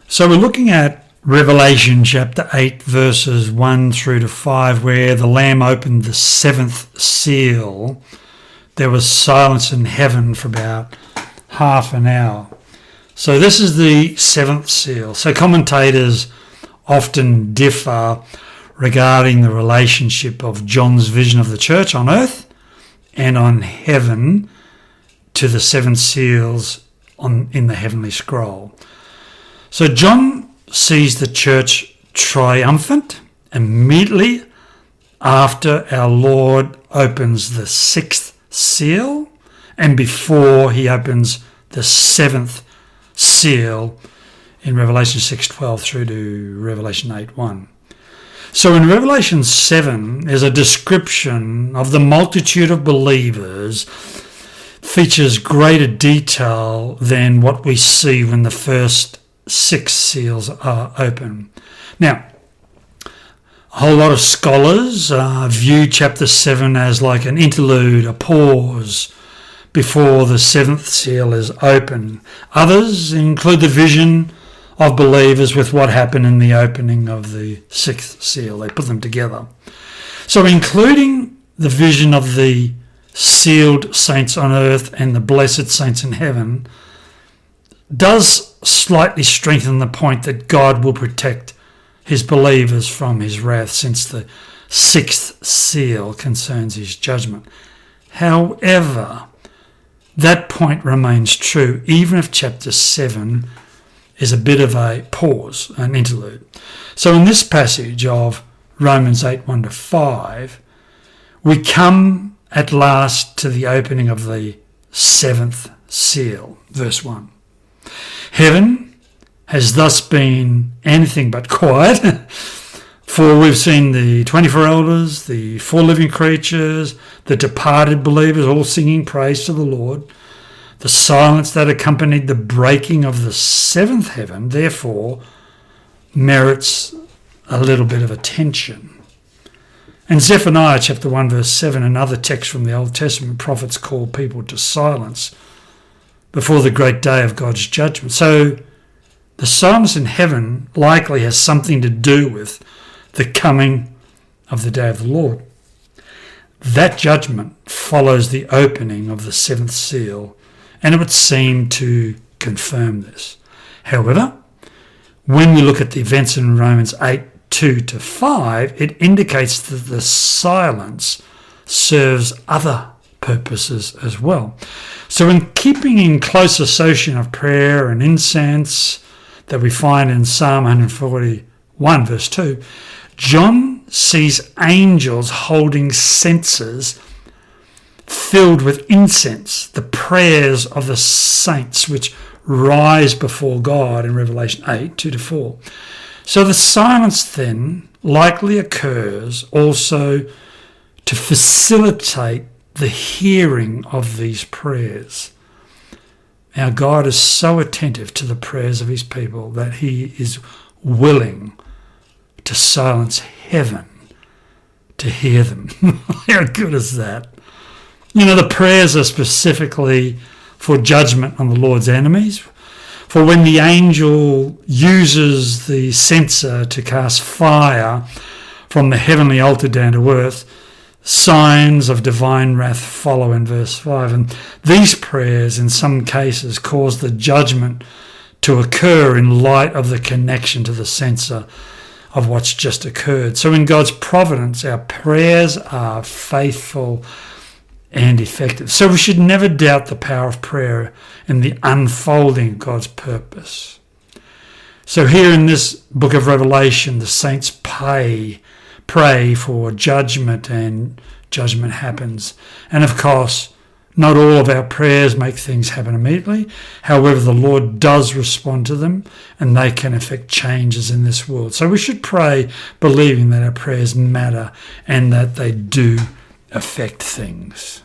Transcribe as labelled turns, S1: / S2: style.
S1: So we're looking at Revelation chapter 8 verses 1 through to 5, where the Lamb opened the seventh seal. There was silence in heaven for about half an hour. So this is the seventh seal. So commentators often differ regarding the relationship of John's vision of the church on earth and on heaven to the seven seals in the heavenly scroll. So John sees the church triumphant immediately after our Lord opens the sixth seal and before he opens the seventh seal in Revelation 6:12 through to Revelation 8:1. So in Revelation 7, there's a description of the multitude of believers, features greater detail than what we see when the first six seals are open. Now, a whole lot of scholars view chapter 7 as like an interlude, a pause before the seventh seal is open. Others include the vision of believers with what happened in the opening of the sixth seal. They put them together. So including the vision of the sealed saints on earth and the blessed saints in heaven does slightly strengthen the point that God will protect his believers from his wrath, since the sixth seal concerns his judgment. However, that point remains true even if chapter 7 is a bit of a pause, an interlude. So in this passage of Romans 8, 1 to 5, we come at last to the opening of the seventh seal, verse 1. Heaven has thus been anything but quiet, for we've seen the 24 elders, the four living creatures, the departed believers all singing praise to the Lord. The silence that accompanied the breaking of the seventh heaven, therefore, merits a little bit of attention. In Zephaniah chapter 1 verse 7, another text from the Old Testament, prophets call people to silence before the great day of God's judgment. So the silence in heaven likely has something to do with the coming of the day of the Lord. That judgment follows the opening of the seventh seal, and it would seem to confirm this. However, when we look at the events in Romans 8, 2 to 5, it indicates that the silence serves other purposes as well. So in keeping in close association of prayer and incense that we find in Psalm 141 verse 2, John sees angels holding censers filled with incense, the prayers of the saints which rise before God in Revelation 8, 2 to 4. So the silence then likely occurs also to facilitate the hearing of these prayers. Our God is so attentive to the prayers of his people that he is willing to silence heaven to hear them. How good is that? You know, the prayers are specifically for judgment on the Lord's enemies. For when the angel uses the censer to cast fire from the heavenly altar down to earth, signs of divine wrath follow in verse 5. And these prayers, in some cases, cause the judgment to occur in light of the connection to the censer of what's just occurred. So in God's providence, our prayers are faithful and effective. So we should never doubt the power of prayer in the unfolding of God's purpose. So here in this book of Revelation, the saints pray for judgment, and judgment happens. And of course, not all of our prayers make things happen immediately. However, the Lord does respond to them, and they can affect changes in this world. So we should pray believing that our prayers matter and that they do affect things.